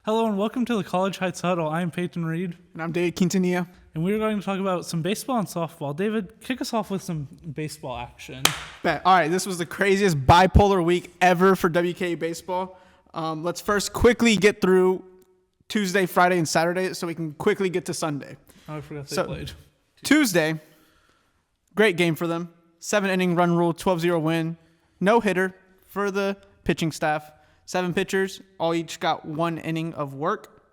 Hello and welcome to the College Heights Huddle. I'm Peyton, Reid. And I'm David Quintanilla. And we're going to talk about some baseball and softball. David, kick us off with some baseball action. Bet. All right, this was the craziest bipolar week ever for WKU baseball. Let's first quickly get through Tuesday, Friday, and Saturday so we can quickly get to Sunday. Oh, I forgot they played. Tuesday, great game for them. 7-inning run rule, 12-0 win. No hitter for the pitching staff. 7 pitchers, all each got 1 inning of work.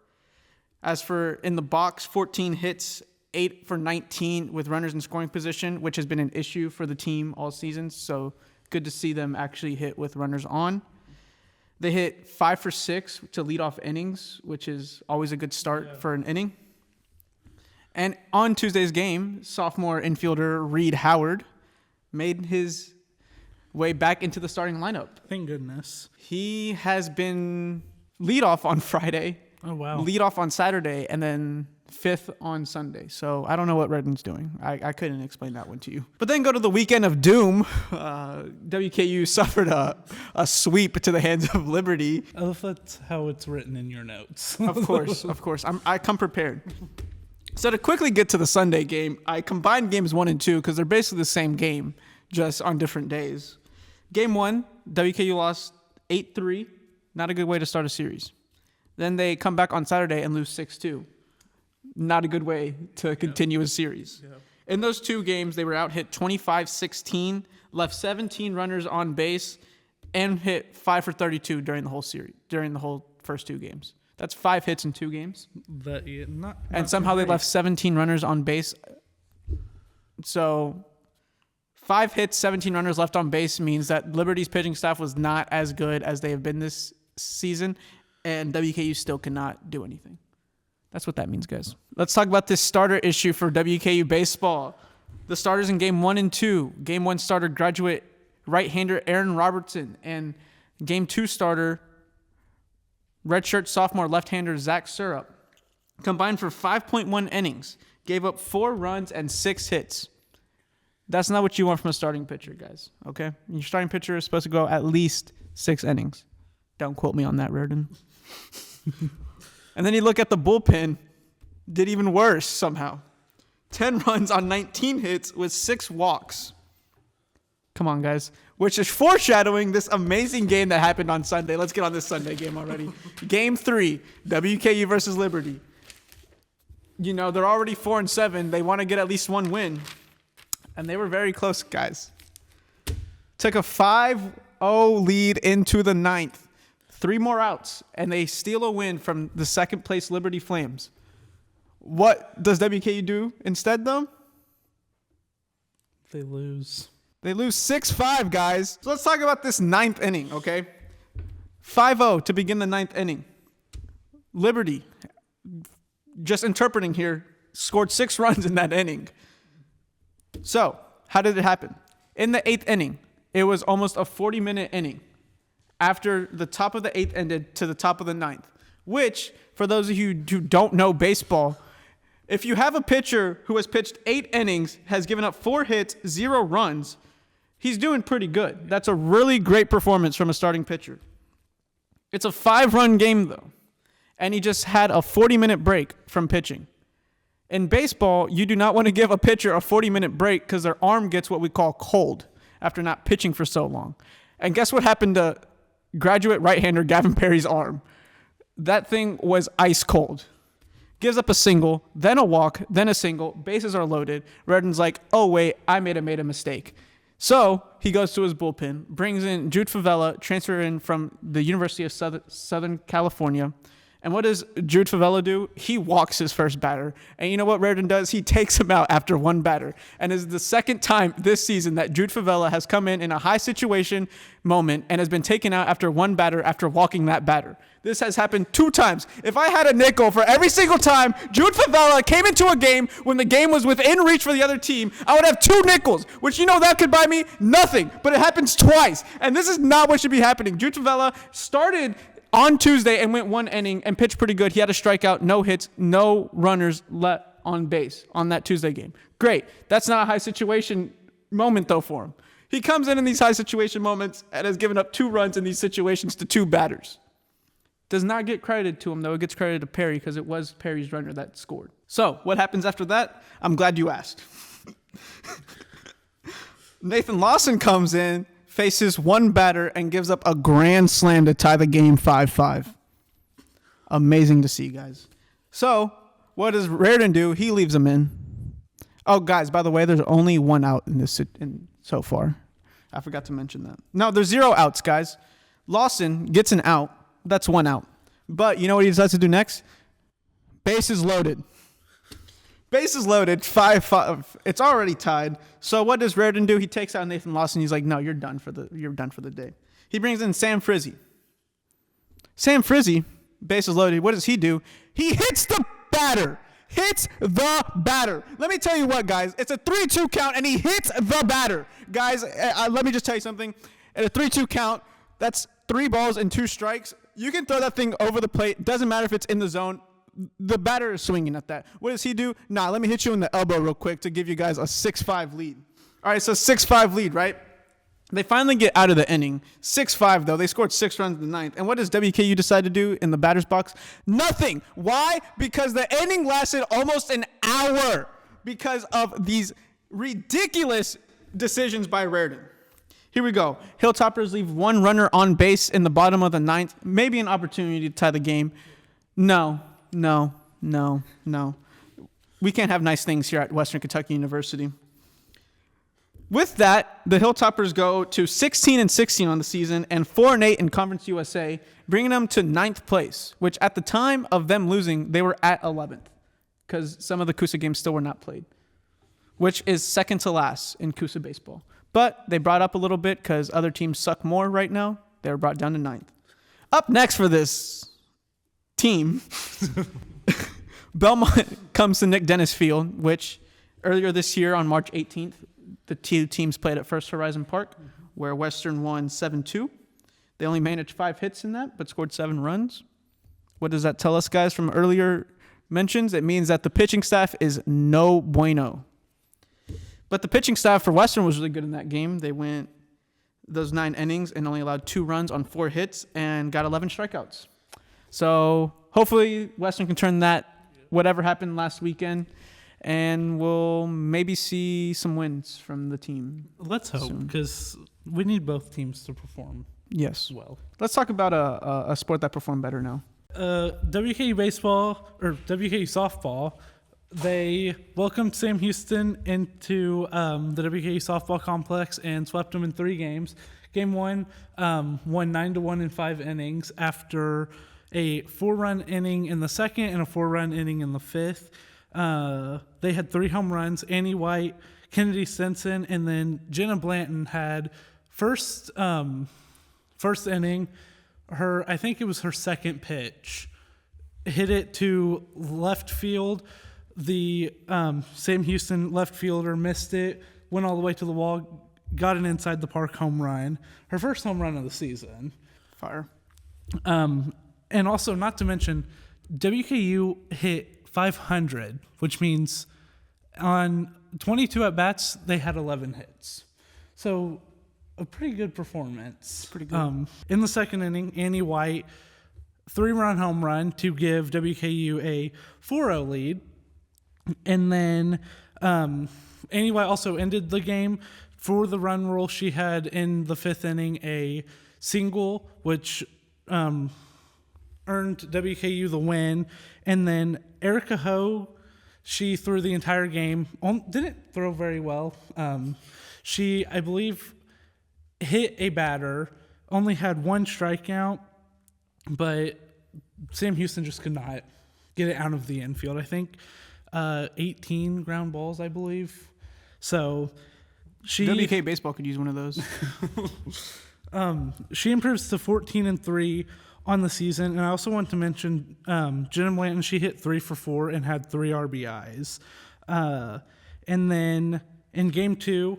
As for in the box, 14 hits, 8 for 19 with runners in scoring position, which has been an issue for the team all season. So good to see them actually hit with runners on. They hit 5 for 6 to lead off innings, which is always a good start for an inning. And on Tuesday's game, sophomore infielder Reid Howard made his way back into the starting lineup. Thank goodness. He has been leadoff on Friday. Oh, wow. Leadoff on Saturday, and then 5th on Sunday. So I don't know what Redden's doing. I couldn't explain that one to you. But then go to the weekend of doom. WKU suffered a sweep to the hands of Liberty. I love that's how it's written in your notes. Of course. I come prepared. So to quickly get to the Sunday game, I combined games 1 and 2 because they're basically the same game, just on different days. Game 1, WKU lost 8-3. Not a good way to start a series. Then they come back on Saturday and lose 6-2. Not a good way to continue a series. Yeah. In those 2 games, they were out hit 25-16, left 17 runners on base, and hit 5 for 32 during the whole series, during the whole first 2 games. That's 5 hits in 2 games. And somehow they left 17 runners on base. So 5 hits, 17 runners left on base means that Liberty's pitching staff was not as good as they have been this season, and WKU still cannot do anything. That's what that means, guys. Let's talk about this starter issue for WKU baseball. The starters in Game 1 and 2. Game 1 starter graduate right-hander Aaron Robertson, and Game 2 starter redshirt sophomore left-hander Zach Syrup. Combined for 5.1 innings, gave up 4 runs and 6 hits. That's not what you want from a starting pitcher, guys, okay? Your starting pitcher is supposed to go at least 6 innings. Don't quote me on that, Reardon. And then you look at the bullpen, did even worse somehow. 10 runs on 19 hits with 6 walks. Come on, guys. Which is foreshadowing this amazing game that happened on Sunday. Let's get on this Sunday game already. Game 3, WKU versus Liberty. You know, they're already 4-7. They want to get at least 1 win. And they were very close, guys. Took a 5-0 lead into the 9th. 3 more outs, and they steal a win from the second-place Liberty Flames. What does WKU do instead, though? They lose. They lose 6-5, guys. So let's talk about this 9th inning, okay? 5-0 to begin the 9th inning. Liberty, just interpreting here, scored 6 runs in that inning. So, how did it happen? In the 8th inning, it was almost a 40-minute inning after the top of the 8th ended to the top of the 9th, which, for those of you who don't know baseball, if you have a pitcher who has pitched 8 innings, has given up 4 hits, 0 runs, he's doing pretty good. That's a really great performance from a starting pitcher. It's a 5-run game, though, and he just had a 40-minute break from pitching. In baseball, you do not want to give a pitcher a 40-minute break because their arm gets what we call cold after not pitching for so long. And guess what happened to graduate right-hander Gavin Perry's arm? That thing was ice cold. Gives up a single, then a walk, then a single. Bases are loaded. Redden's like, oh, wait, I made a mistake. So he goes to his bullpen, brings in Jude Favela, transfer in from the University of Southern California. And what does Jude Favela do? He walks his first batter. And you know what Reardon does? He takes him out after 1 batter. And it's the second time this season that Jude Favela has come in a high situation moment and has been taken out after 1 batter after walking that batter. This has happened 2 times. If I had a nickel for every single time Jude Favela came into a game when the game was within reach for the other team, I would have 2 nickels, which you know that could buy me nothing. But it happens twice. And this is not what should be happening. Jude Favela started on Tuesday and went 1 inning and pitched pretty good. He had a strikeout, no hits, no runners left on base on that Tuesday game. Great. That's not a high situation moment, though, for him. He comes in these high situation moments and has given up 2 runs in these situations to 2 batters. Does not get credited to him, though. It gets credited to Perry because it was Perry's runner that scored. So, what happens after that? I'm glad you asked. Nathan Lawson comes in, faces one batter, and gives up a grand slam to tie the game 5-5. Amazing to see, guys. So, what does Reardon do? He leaves him in. Oh, guys, by the way, there's only one out in this so far. I forgot to mention that. No, there's 0 outs, guys. Lawson gets an out. That's 1 out. But you know what he decides to do next? Bases loaded. Bases loaded, 5-5. It's already tied. So what does Reardon do? He takes out Nathan Lawson. He's like, no, you're done for the day. He brings in Sam Frizzy. Sam Frizzy, bases loaded. What does he do? He hits the batter. Hits the batter. Let me tell you what, guys. It's a 3-2 count, and he hits the batter. Guys, let me just tell you something. At a 3-2 count, that's 3 balls and 2 strikes. You can throw that thing over the plate. Doesn't matter if it's in the zone. The batter is swinging at that. What does he do? Nah, let me hit you in the elbow real quick to give you guys a 6-5 lead. All right, so 6-5 lead, right? They finally get out of the inning. 6-5, though. They scored 6 runs in the 9th. And what does WKU decide to do in the batter's box? Nothing. Why? Because the inning lasted almost an hour because of these ridiculous decisions by Reardon. Here we go. Hilltoppers leave 1 runner on base in the bottom of the 9th. Maybe an opportunity to tie the game. No. We can't have nice things here at Western Kentucky University. With that, the Hilltoppers go to 16-16 on the season and 4-8 in Conference USA, bringing them to 9th place, which at the time of them losing, they were at 11th because some of the Coosa games still were not played, which is second to last in Coosa baseball. But they brought up a little bit because other teams suck more right now. They were brought down to 9th. Up next for this team, Belmont comes to Nick Dennis Field, which earlier this year on March 18th, the 2 teams played at First Horizon Park, where Western won 7-2. They only managed 5 hits in that, but scored 7 runs. What does that tell us, guys, from earlier mentions? It means that the pitching staff is no bueno. But the pitching staff for Western was really good in that game. They went those 9 innings and only allowed 2 runs on 4 hits and got 11 strikeouts. So hopefully Western can turn that, whatever happened last weekend, and we'll maybe see some wins from the team. Let's hope, because we need both teams to perform. Yes. Well, let's talk about a sport that performed better now. WKU baseball, or WKU softball, they welcomed Sam Houston into the WKU softball complex and swept them in 3 games. Game 1 won 9-1 in 5 innings after a 4-run inning in the second and a 4-run inning in the 5th. They had 3 home runs. Annie White, Kennedy Stinson, and then Jenna Blanton had first inning. I think it was her second pitch, hit it to left field. The Sam Houston left fielder missed it, went all the way to the wall, got an inside the park home run. Her first home run of the season. Fire. And also, not to mention, WKU hit 500, which means on 22 at-bats, they had 11 hits. So, a pretty good performance. Pretty good. In the second inning, Annie White, 3-run home run to give WKU a 4-0 lead. And then Annie White also ended the game. For the run rule, she had in the 5th inning a single, which earned WKU the win. And then Erica Ho, she threw the entire game. Didn't throw very well. She, I believe, hit a batter, only had 1 strikeout, but Sam Houston just could not get it out of the infield. I think 18 ground balls, I believe. So WK baseball could use one of those. She improves to 14-3 on the season. And I also want to mention Jenna Blanton. She hit 3 for 4 and had 3 RBIs. And then in game 2,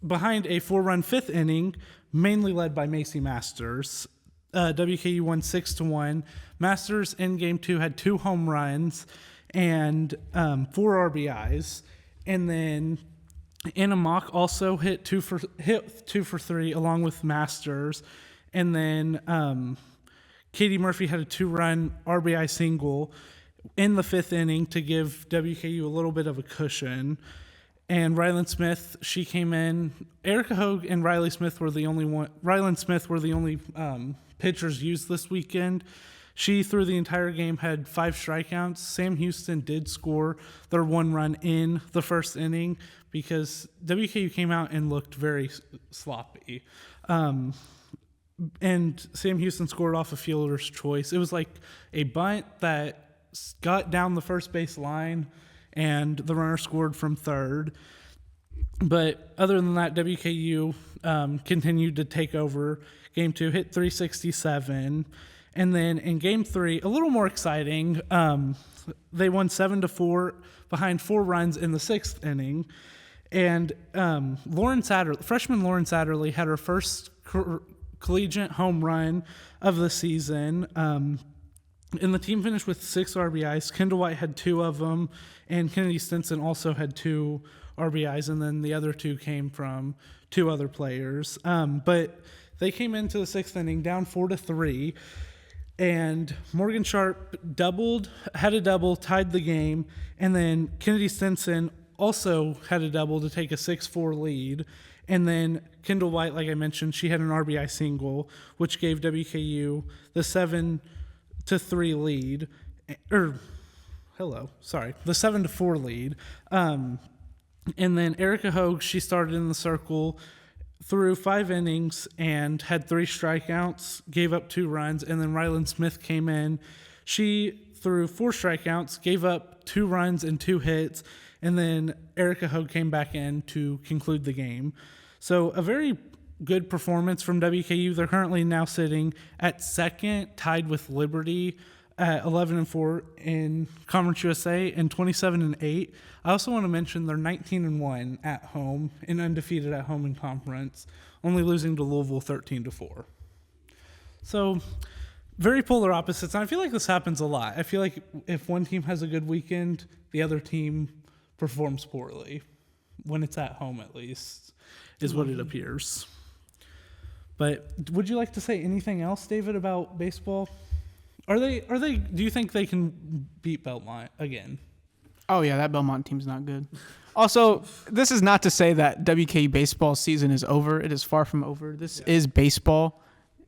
behind a 4-run 5th inning, mainly led by Macy Masters, WKU won 6-1. Masters in game 2 had 2 home runs and 4 RBIs. And then Anna Mock also hit 2 for 3 along with Masters. And then Katie Murphy had a 2-run RBI single in the 5th inning to give WKU a little bit of a cushion. And Ryland Smith, she came in. Erica Hogue and Ryland Smith were the only pitchers used this weekend. She, through the entire game, had 5 strikeouts. Sam Houston did score their 1 run in the 1st inning because WKU came out and looked very sloppy. And Sam Houston scored off a fielder's choice. It was like a bunt that got down the first base line, and the runner scored from third. But other than that, WKU continued to take over. Game 2 hit 367. And then in Game 3, a little more exciting, they won 7-4 behind 4 runs in the 6th inning. And freshman Lauren Satterley had her first collegiate home run of the season. And the team finished with 6 RBIs. Kendall White had 2 of them, and Kennedy Stinson also had 2 RBIs, and then the other 2 came from 2 other players. But they came into the 6th inning down 4-3, and Morgan Sharp had a double, tied the game, and then Kennedy Stinson also had a double to take a 6-4 lead. And then Kendall White, like I mentioned, she had an RBI single, which gave WKU the 7-3 lead, the 7-4 lead. And then Erica Hogue, she started in the circle, threw 5 innings and had 3 strikeouts, gave up 2 runs. And then Ryland Smith came in. She threw 4 strikeouts, gave up 2 runs and 2 hits. And then Erica Hogue came back in to conclude the game. So a very good performance from WKU. They're currently now sitting at 2nd, tied with Liberty at 11-4 in Conference USA and 27-8. I also want to mention they're 19-1 at home and undefeated at home in conference, only losing to Louisville 13-4. So very polar opposites. And I feel like this happens a lot. I feel like if one team has a good weekend, the other team performs poorly, when it's at home at least, is what it appears. But would you like to say anything else, David, about baseball? Do you think they can beat Belmont again? Oh, yeah, that Belmont team's not good. Also, this is not to say that WKU baseball season is over. It is far from over. This is baseball.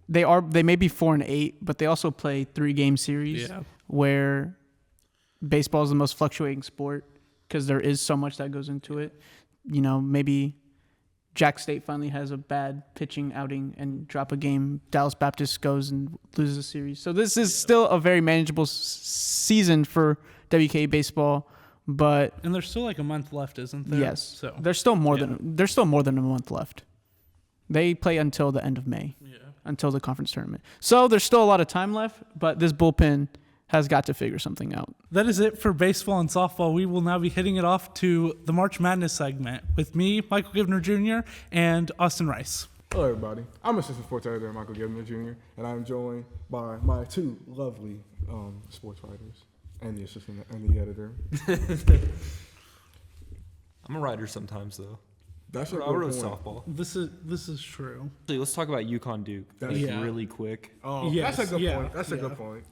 They may be 4-8, but they also play 3-game series where baseball is the most fluctuating sport because there is so much that goes into it. You know, maybe Jack State finally has a bad pitching outing and drop a game. Dallas Baptist goes and loses a series. So this is still a very manageable season for WKU baseball, and there's still like a month left, isn't there? Yes. So there's still more than a month left. They play until the end of May, until the conference tournament. So there's still a lot of time left, but this bullpen has got to figure something out. That is it for baseball and softball. We will now be hitting it off to the March Madness segment with me, Michael Givner Jr., and Austin Rice. Hello, everybody. I'm assistant sports editor Michael Givner Jr., and I'm joined by my 2 lovely sports writers and the assistant and the editor. I'm a writer sometimes, though. That's a good I wrote point. softball. This is true. Actually, let's talk about UConn Duke really quick, Oh, Yes, that's a good yeah, point. That's a yeah. good point.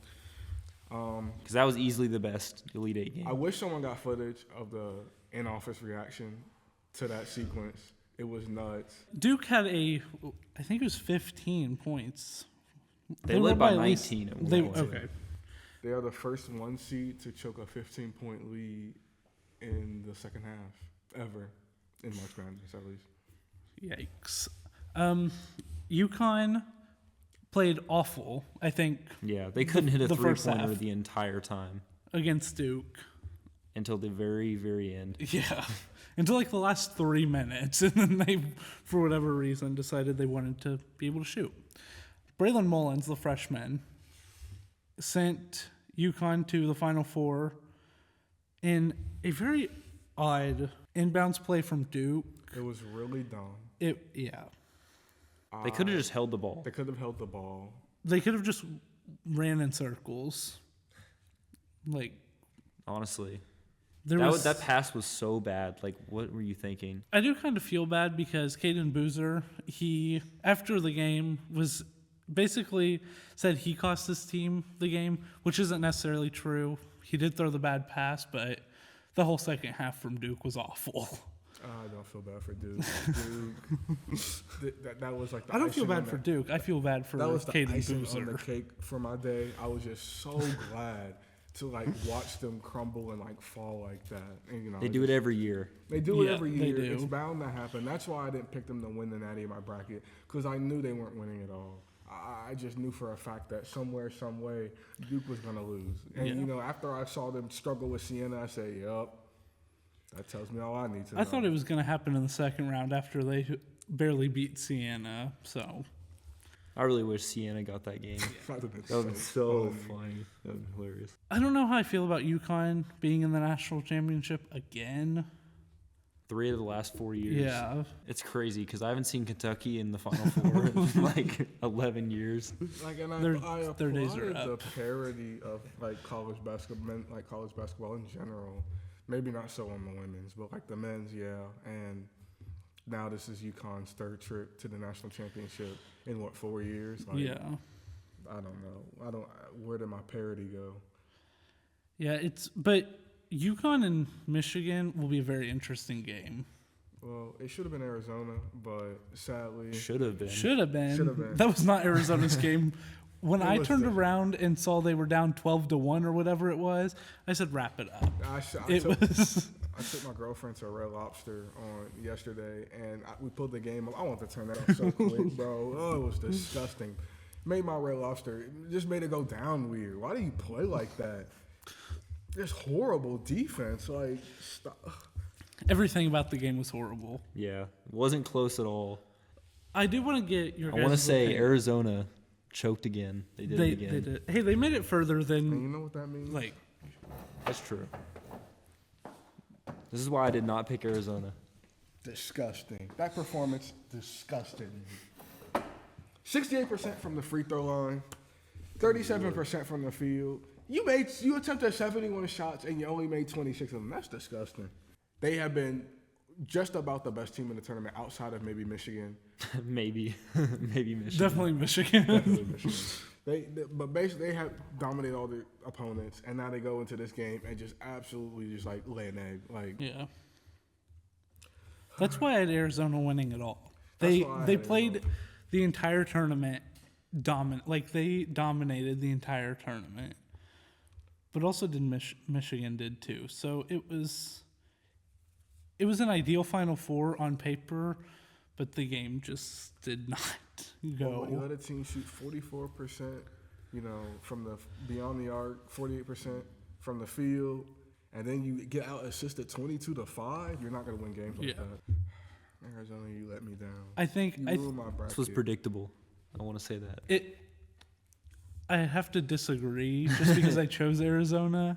because that was easily the best Elite Eight game. I wish someone got footage of the in-office reaction to that sequence. It was nuts. Duke had I think it was 15 points. They led won by at least- 19 at one they- point. Okay. They are the first 1 seed to choke a 15-point lead in the second half ever in March Madness, at least. Yikes. UConn played awful, I think, Yeah, they couldn't hit a the first three-pointer half. the entire time against Duke. until the very, very end. Yeah. Until like the last 3 minutes. And then they, for whatever reason, decided they wanted to be able to shoot. Braylon Mullins, the freshman, sent UConn to the Final Four in a very odd inbounds play from Duke. It was really dumb. They could have just held the ball. They could have held the ball. They could have just ran in circles. Like, Honestly, there that pass was so bad. Like, what were you thinking? I do kind of feel bad because Caden Boozer, he, after the game, was basically said he cost his team the game, which isn't necessarily true. He did throw the bad pass, but the whole second half from Duke was awful. I don't feel bad for Duke. That was like the I don't feel icing bad on for the- Duke. I feel bad for That was the Caden icing on the Boozer. cake for my day. I was just so glad to like watch them crumble and like fall like that. And, you know, They do it every year. They do it Yeah, every they year. do. It's bound to happen. That's why I didn't pick them to win the Natty in my bracket, because I knew they weren't winning at all. I just knew for a fact that somewhere, some way, Duke was going to lose. And, Yeah. you know, after I saw them struggle with Siena, I said, yup, that tells me all I need to know. I thought it was going to happen in the second round after they barely beat Siena. So I really wish Siena got that game. That would've been That would have been so funny. funny. That would be hilarious. I don't know how I feel about UConn being in the national championship again. 3 of the last 4 years. Yeah. It's crazy because I haven't seen Kentucky in the Final Four in like 11 years. Like, and Their I days are applauded the up. parody of like college basketball in general. Maybe not so on the women's, but like the men's, yeah. And now this is UConn's third trip to the national championship in 4 years? Like, Yeah. I don't know. Where did my parody go? Yeah, but UConn and Michigan will be a very interesting game. Well, it should have been Arizona, but sadly, Should have been. Should have been. Should have been. That was not Arizona's game. When It I was turned different. around and saw they were down 12-1 or whatever it was, I said, "Wrap it up." I It was. took my girlfriend to Red Lobster on yesterday, and we pulled the game up. I want to turn that off so quick, bro. Oh, it was disgusting. Made my Red Lobster, it just made it go down weird. Why do you play like that? Just horrible defense. Like, stop. Everything about the game was horrible. Yeah. It wasn't close at all. I do want to get your. I want to guys' say opinion. Arizona choked again. They did it again. They did. Hey, they made it further And than you know what that means? like. That's true. This is why I did not pick Arizona. Disgusting. That performance, disgusting. 68% from the free throw line, 37% from the field. You attempted 71 shots and you only made 26 of them. That's disgusting. They have been just about the best team in the tournament outside of maybe Michigan. Maybe. Maybe Michigan. Definitely Michigan. Definitely Michigan. But basically they have dominated all their opponents, and now they go into this game and just absolutely just like lay an egg. Like, Yeah. That's why I had Arizona winning it all. That's They why I they had played Arizona. the entire tournament they dominated the entire tournament. But also did Michigan did too. So it was an ideal Final Four on paper, but the game just did not go. when you let a team shoot 44%, from the beyond the arc, 48% from the field, and then you get out assisted 22-5, you're not going to win games like Yeah. that. Arizona, you let me down. I think You ruined my bracket. This was predictable. I want to say that. I have to disagree just because I chose Arizona.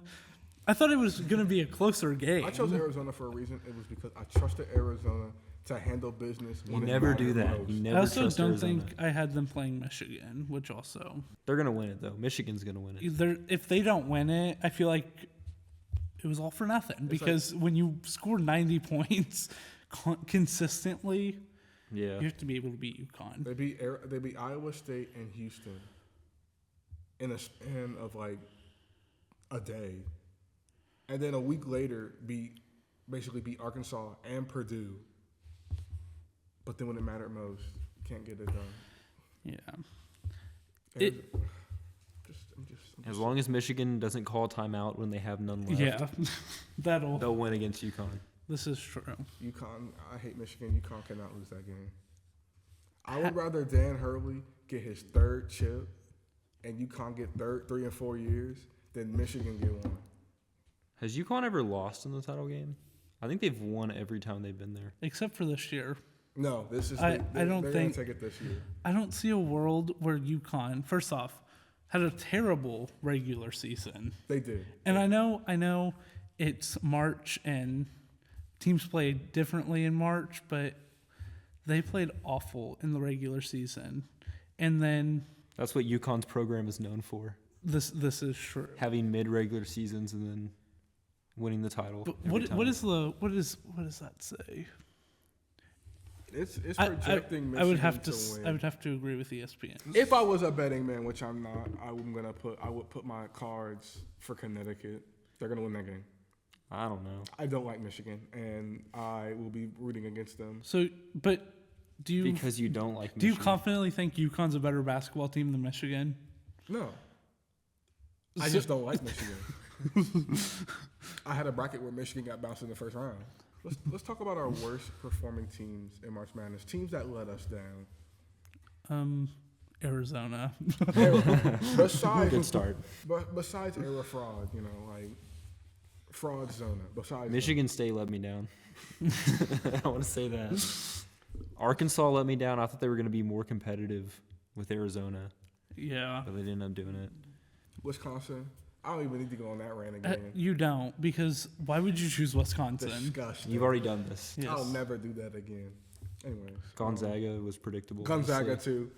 I thought it was going to be a closer game. I chose Arizona for a reason. It was because I trusted Arizona to handle business. You when it never do mattered that. most. You I never also trust don't Arizona. think I had them playing Michigan, which also They're going to win it, though. Michigan's going to win it. if they don't win it, I feel like it was all for nothing because when you score 90 points consistently, Yeah. you have to be able to beat UConn. They beat Iowa State and Houston in a span of like a day, and then a week later basically beat Arkansas and Purdue. But then when it mattered most, can't get it done. Yeah. And I'm just As long as Michigan doesn't call timeout when they have none left, Yeah. That'll. they'll win against UConn. This is true. UConn, I hate Michigan. UConn cannot lose that game. I would rather Dan Hurley get his third chip and UConn get 3 and 4 years than Michigan get one. Has UConn ever lost in the title game? I think they've won every time they've been there. Except for this year. No, this is. I don't they're think- gonna take it this year. I don't see a world where UConn, first off, had a terrible regular season. They did. And I know it's March and teams play differently in March, but they played awful in the regular season. And then That's what UConn's program is known for, this is true. having mid-regular seasons and then winning the title. But every time. what does that say? It's I projecting Michigan I would have to to win. I would have to agree with ESPN. If I was a betting man, which I'm not, I would put my cards for Connecticut. They're gonna win that game. I don't know. I don't like Michigan, and I will be rooting against them. So, but do you Because you don't like do you Michigan. confidently think UConn's a better basketball team than Michigan? No, I just don't like Michigan. I had a bracket where Michigan got bounced in the first round. Let's talk about our worst performing teams in March Madness. Teams that let us down. Arizona. Besides, Good start. Besides era fraud, like fraud zona. Besides Michigan State let me down. I want to say that. Arkansas let me down. I thought they were going to be more competitive with Arizona, Yeah. but they didn't end up doing it. Wisconsin. I don't even need to go on that rant again. You don't, because why would you choose Wisconsin? Disgusting. You've already done this. Yes. I'll never do that again. Anyways. Gonzaga was predictable. Gonzaga too.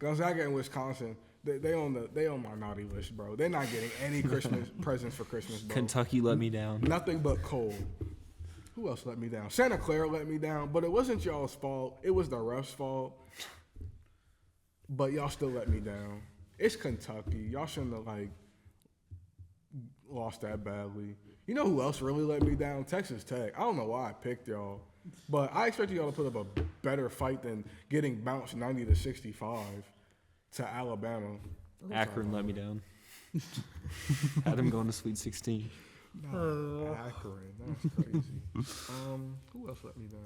Gonzaga and Wisconsin, they on my naughty list, bro. They're not getting any Christmas presents for Christmas, bro. Kentucky let me down. Nothing but cold. Who else let me down? Santa Clara let me down, but it wasn't y'all's fault. It was the refs' fault. But y'all still let me down. It's Kentucky. Y'all shouldn't have lost that badly. You know who else really let me down? Texas Tech. I don't know why I picked y'all, but I expected y'all to put up a better fight than getting bounced 90-65 to Alabama. Akron let me down. Had them going to Sweet 16. No, Akron. That's crazy. Who else let me down?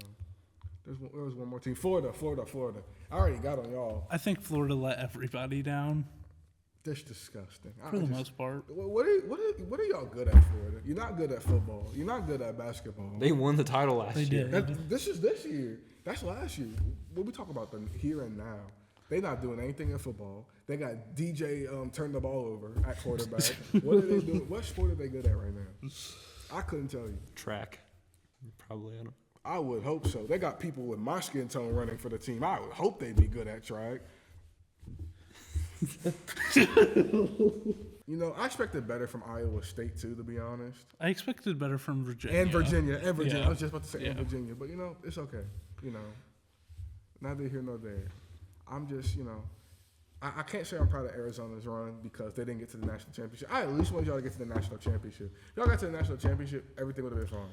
There was one more team. Florida. I already got on y'all. I think Florida let everybody down That's disgusting. for the most part. What are y'all good at, Florida? You're not good at football. You're not good at basketball. They won the title last They year. did. This is this year. That's last year. What we talk about the here and now. They're not doing anything in football. They got DJ turn the ball over at quarterback. What are they doing? What sport are they good at right now? I couldn't tell you. Track. Probably. I don't. I would hope so. They got people with my skin tone running for the team. I would hope they'd be good at track. I expected better from Iowa State too, to be honest. I expected better from Virginia. And Virginia. Yeah. I was just about to say and Yeah. Virginia, but it's okay. Neither here nor there. I'm just, I can't say I'm proud of Arizona's run because they didn't get to the national championship. I at least wanted y'all to get to the national championship. Y'all got to the national championship, everything would have been fine.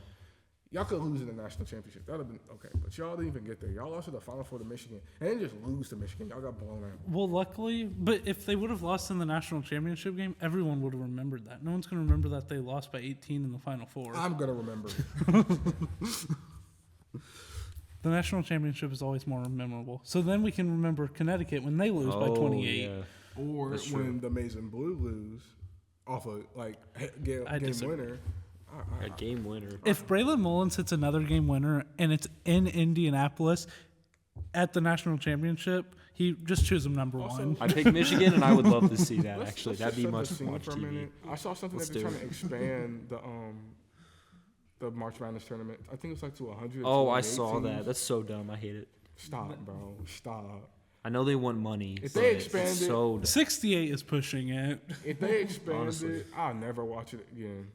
Y'all could lose in the national championship. That would have been okay. But y'all didn't even get there. Y'all lost to the Final Four to Michigan. And then just lose to Michigan. Y'all got blown out. Well, luckily, but if they would have lost in the national championship game, everyone would have remembered that. No one's going to remember that they lost by 18 in the Final Four. I'm going to remember. The national championship is always more memorable. So then we can remember Connecticut when they lose by 28. Yeah. Or That's true. when the Amazing Blue lose off of, game disagree. winner. A game winner. If Braylon Mullins hits another game winner and it's in Indianapolis at the national championship, he just choose him number one. I picked Michigan, and I would love to see that. Let's Actually, just that'd be set the much scene watch for a TV. minute. I saw something Let's that they're do trying to expand the March Madness tournament. I think it's to 100. Oh, I saw that. That's so dumb. I hate it. Stop, bro. Stop. I know they want money. If but they it's expand it- so dumb. 68 is pushing it. If they expand Honestly. it, I'll never watch it again.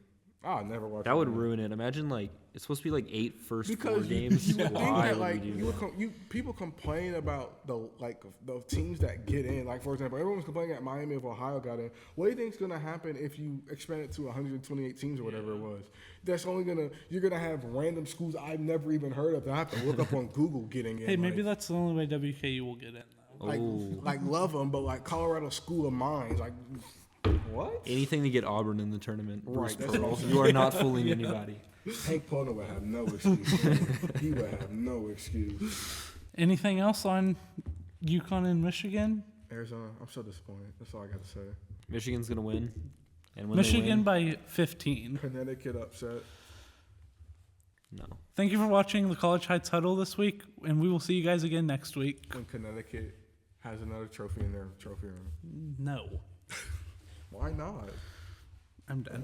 I'll never watch it. That would again. ruin it. Imagine it's supposed to be 8 first 4 Because games. you would think Why that would we do that? people complain about the teams that get in. Like for example, everyone's complaining that Miami of Ohio got in. What do you think is going to happen if you expand it to 128 teams or whatever it was? That's only you're gonna have random schools I've never even heard of that I have to look up on Google getting in. Hey, maybe that's the only way WKU will get in, though. Love them, but Colorado School of Mines, what? Anything to get Auburn in the tournament. Bruce Right, that's Pearl. what I'm You are not fooling anybody. Hank Pono would have no excuse. Man. He would have no excuse. Anything else on UConn and Michigan? Arizona, I'm so disappointed. That's all I got to say. Michigan's gonna win. And when Michigan they win, by 15. Connecticut upset. no. Thank you for watching the College Heights Huddle this week, and we will see you guys again next week. When Connecticut has another trophy in their trophy room. No. Why not? I'm done.